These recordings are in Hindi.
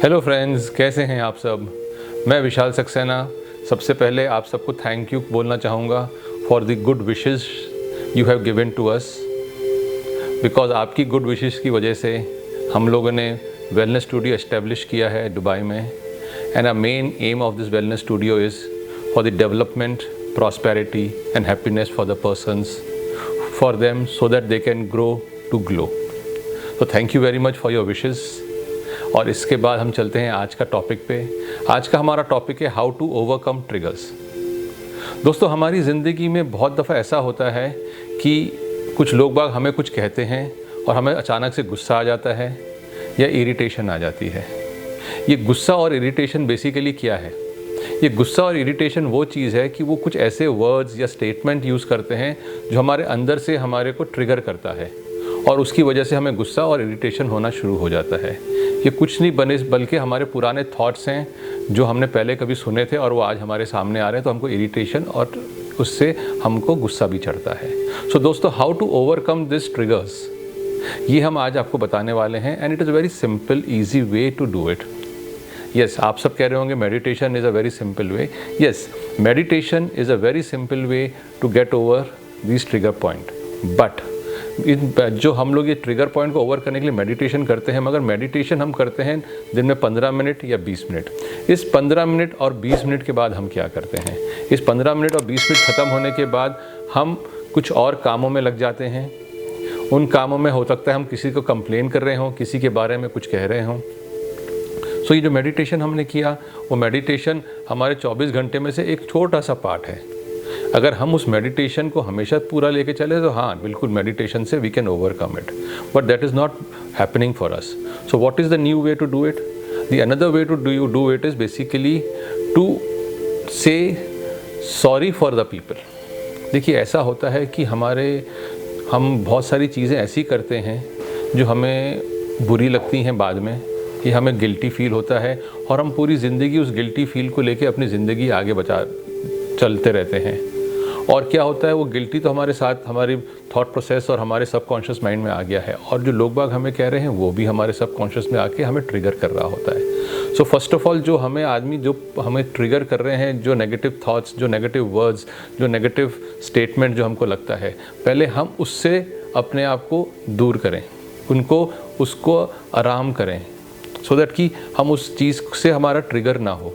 हेलो फ्रेंड्स, कैसे हैं आप सब। मैं विशाल सक्सेना सबसे पहले आप सबको थैंक यू बोलना चाहूँगा for the good wishes you have given to us. Because आपकी गुड विशेस की वजह से हम लोगों ने वेलनेस स्टूडियो एस्टेब्लिश किया है दुबई में। And a main aim of this wellness studio is for the development, prosperity and happiness for the persons, for them, so that they can grow to glow. तो thank you very much for your wishes. और इसके बाद हम चलते हैं आज का टॉपिक पे। आज का हमारा टॉपिक है हाउ टू ओवरकम ट्रिगर्स। दोस्तों, हमारी ज़िंदगी में बहुत दफ़ा ऐसा होता है कि कुछ लोग बाग हमें कुछ कहते हैं और हमें अचानक से गुस्सा आ जाता है या इरिटेशन आ जाती है। ये गुस्सा और इरिटेशन बेसिकली क्या है? ये गुस्सा और इरिटेशन वो चीज़ है कि वो कुछ ऐसे वर्ड्स या स्टेटमेंट यूज़ करते हैं जो हमारे अंदर से हमारे को ट्रिगर करता है और उसकी वजह से हमें गुस्सा और इरिटेशन होना शुरू हो जाता है। ये कुछ नहीं बने बल्कि हमारे पुराने थॉट्स हैं जो हमने पहले कभी सुने थे और वो आज हमारे सामने आ रहे हैं, तो हमको इरिटेशन और उससे हमको गुस्सा भी चढ़ता है। सो दोस्तों, how to overcome this triggers, ये हम आज आपको बताने वाले हैं। And it is very simple easy way to do it. Yes, आप सब कह रहे होंगे meditation is a very simple way. Yes, meditation is a very simple way to get over this trigger point. But जो हम लोग ये ट्रिगर पॉइंट को ओवर करने के लिए मेडिटेशन करते हैं, मगर मेडिटेशन हम करते हैं दिन में 15 मिनट या 20 मिनट। इस 15 मिनट और 20 मिनट के बाद हम क्या करते हैं? इस 15 मिनट और 20 मिनट ख़त्म होने के बाद हम कुछ और कामों में लग जाते हैं। उन कामों में हो सकता है हम किसी को कंप्लेन कर रहे हों, किसी के बारे में कुछ कह रहे हों। सो ये जो मेडिटेशन हमने किया, वो मेडिटेशन हमारे 24 घंटे में से एक छोटा सा पार्ट है। अगर हम उस मेडिटेशन को हमेशा पूरा लेके चले तो हाँ, बिल्कुल मेडिटेशन से we can overcome it, but that is not happening for us. So what is the new way to do it? The another way to do it is basically to say sorry for the people. देखिए, ऐसा होता है कि हम बहुत सारी चीज़ें ऐसी करते हैं जो हमें बुरी लगती हैं बाद में, कि हमें गिल्टी फील होता है और हम पूरी ज़िंदगी उस गिल्टी फील को लेके अपनी ज़िंदगी आगे चलते रहते हैं। और क्या होता है, वो गिल्टी तो हमारे साथ हमारी थॉट प्रोसेस और हमारे सबकॉन्शियस माइंड में आ गया है, और जो लोग बाग हमें कह रहे हैं वो भी हमारे सबकॉन्शियस में आके हमें ट्रिगर कर रहा होता है। सो फर्स्ट ऑफ ऑल, जो हमें ट्रिगर कर रहे हैं, जो नेगेटिव थॉट्स, जो नेगेटिव वर्ड्स, जो नेगेटिव स्टेटमेंट जो हमको लगता है, पहले हम उससे अपने आप को दूर करें, उसको आराम करें, सो दैट कि हम उस चीज़ से हमारा ट्रिगर ना हो।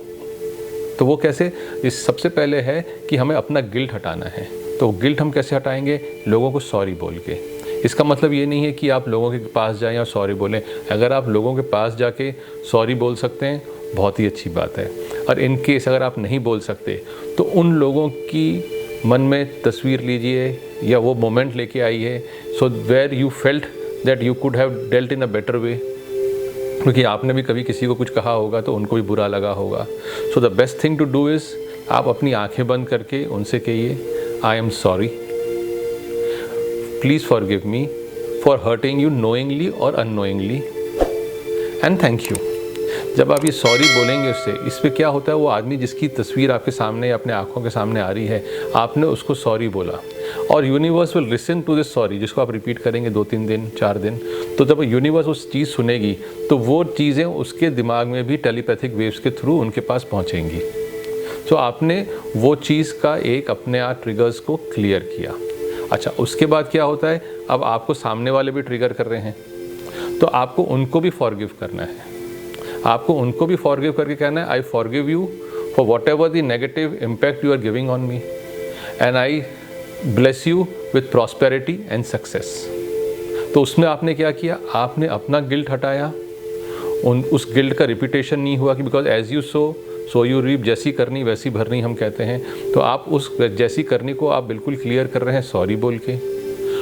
तो वो कैसे? इस सबसे पहले है कि हमें अपना गिल्ट हटाना है। तो गिल्ट हम कैसे हटाएंगे? लोगों को सॉरी बोल के। इसका मतलब ये नहीं है कि आप लोगों के पास जाएं और सॉरी बोलें। अगर आप लोगों के पास जाके सॉरी बोल सकते हैं, बहुत ही अच्छी बात है। और इन केस अगर आप नहीं बोल सकते, तो उन लोगों की मन में तस्वीर लीजिए या वो मोमेंट लेके आइए, so where you felt that you could have dealt in a better way. क्योंकि आपने भी कभी किसी को कुछ कहा होगा तो उनको भी बुरा लगा होगा। So the best thing to do is, आप अपनी आंखें बंद करके उनसे कहिए, I am sorry, please forgive me for hurting you knowingly और अननोइंगली, एंड थैंक यू। जब आप ये सॉरी बोलेंगे उससे, इस पर क्या होता है, वो आदमी जिसकी तस्वीर आपके सामने या अपने आँखों के सामने आ रही है, आपने उसको सॉरी बोला और universe will listen to this sorry, जिसको आप रिपीट करेंगे 2-3 दिन, 4 दिन। तो जब यूनिवर्स उस चीज़ सुनेगी तो वो चीज़ें उसके दिमाग में भी टेलीपैथिक वेव्स के थ्रू उनके पास पहुंचेंगी। तो आपने वो चीज़ का एक अपने आप ट्रिगर्स को क्लियर किया। अच्छा, उसके बाद क्या होता है, अब आपको सामने वाले भी ट्रिगर कर रहे हैं, तो आपको उनको भी फॉरगिव करना है। आपको उनको भी फॉरगिव करके कहना है, I forgive you for whatever the negative impact you are giving on me, and I bless you with prosperity and success. तो उसमें आपने क्या किया? आपने अपना गिल्ट हटाया, उस गिल्ट का रिपीटेशन नहीं हुआ कि because as you sow you reap, जैसी करनी वैसी भरनी हम कहते हैं। तो आप उस जैसी करनी को आप बिल्कुल क्लियर कर रहे हैं सॉरी बोल के,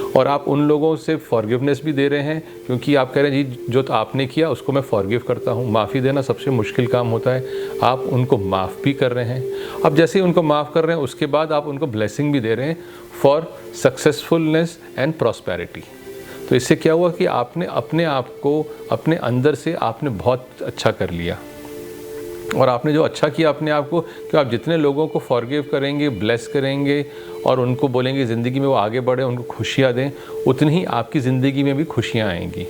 और आप उन लोगों से फॉरगिवनेस भी दे रहे हैं, क्योंकि आप कह रहे हैं जी जो आपने किया उसको मैं फॉरगिव करता हूँ। माफ़ी देना सबसे मुश्किल काम होता है, आप उनको माफ़ भी कर रहे हैं। अब जैसे ही उनको माफ़ कर रहे हैं, उसके बाद आप उनको ब्लेसिंग भी दे रहे हैं फॉर सक्सेसफुलनेस एंड प्रॉस्पेरिटी। तो इससे क्या हुआ कि आपने अपने आप को, अपने अंदर से आपने बहुत अच्छा कर लिया। और आपने जो अच्छा किया अपने आप को, कि आप जितने लोगों को फॉरगिव करेंगे, ब्लेस करेंगे और उनको बोलेंगे ज़िंदगी में वो आगे बढ़े, उनको खुशियाँ दें, उतनी ही आपकी ज़िंदगी में भी खुशियाँ आएंगी।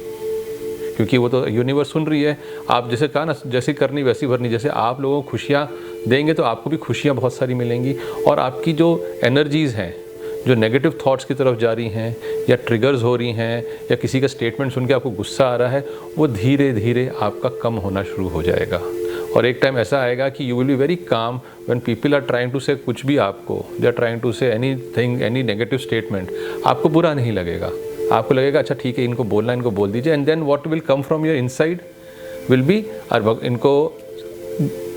क्योंकि वो तो यूनिवर्स सुन रही है। आप जैसे कहा ना, जैसे करनी वैसी भरनी, जैसे आप लोगों को खुशियाँ देंगे तो आपको भी खुशियाँ बहुत सारी मिलेंगी। और आपकी जो एनर्जीज़ हैं, जो नेगेटिव थॉट्स की तरफ जा रही हैं या ट्रिगर्स हो रही हैं या किसी का स्टेटमेंट सुन के आपको गुस्सा आ रहा है, वो धीरे धीरे आपका कम होना शुरू हो जाएगा। और एक टाइम ऐसा आएगा कि you will be very calm when people are trying to say कुछ भी आपको, they are trying to say anything, any negative statement, आपको बुरा नहीं लगेगा। आपको लगेगा अच्छा ठीक है, इनको बोलना, इनको बोल दीजिए। And then what will come from your inside will be इनको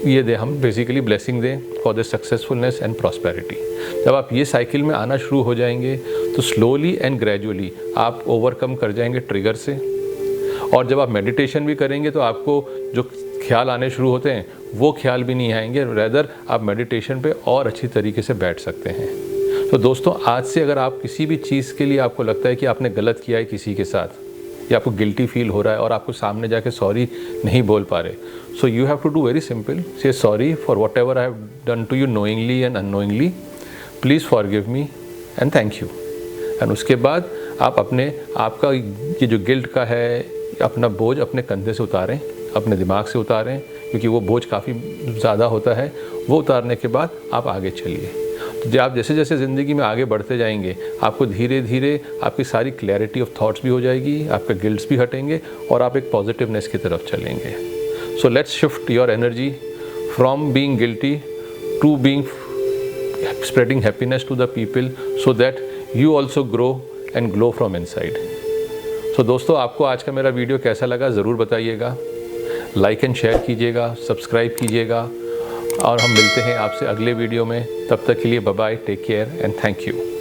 ये दे, हम बेसिकली ब्लेसिंग दें for the successfulness and prosperity. जब आप ये साइकिल में आना शुरू हो जाएंगे तो स्लोली एंड ग्रेजुअली आप ओवरकम कर जाएंगे ट्रिगर से। और जब आप मेडिटेशन भी करेंगे तो आपको जो ख्याल आने शुरू होते हैं वो ख्याल भी नहीं आएंगे, रेदर आप मेडिटेशन पे और अच्छी तरीके से बैठ सकते हैं। तो दोस्तों, आज से अगर आप किसी भी चीज़ के लिए आपको लगता है कि आपने गलत किया है किसी के साथ या आपको गिल्टी फील हो रहा है और आपको सामने जाके सॉरी नहीं बोल पा रहे, so you have to do very simple, say sorry for whatever I have done to you knowingly and unknowingly, please forgive me and thank you. And उसके बाद आप आपका ये जो गिल्ट का है, अपना बोझ अपने कंधे से उतारें, अपने दिमाग से उतारें, क्योंकि वो बोझ काफ़ी ज़्यादा होता है। वो उतारने के बाद आप आगे चलिए। तो जब आप जैसे जैसे ज़िंदगी में आगे बढ़ते जाएंगे, आपको धीरे धीरे आपकी सारी क्लैरिटी ऑफ थॉट्स भी हो जाएगी, आपके गिल्ट्स भी हटेंगे और आप एक पॉजिटिवनेस की तरफ चलेंगे। So let's shift your energy from being guilty to being spreading happiness to the people, so that you also grow and glow from inside. So दोस्तों, आपको आज का मेरा वीडियो कैसा लगा ज़रूर बताइएगा। लाइक एंड शेयर कीजिएगा, सब्सक्राइब कीजिएगा और हम मिलते हैं आपसे अगले वीडियो में। तब तक के लिए bye bye, take care and thank you.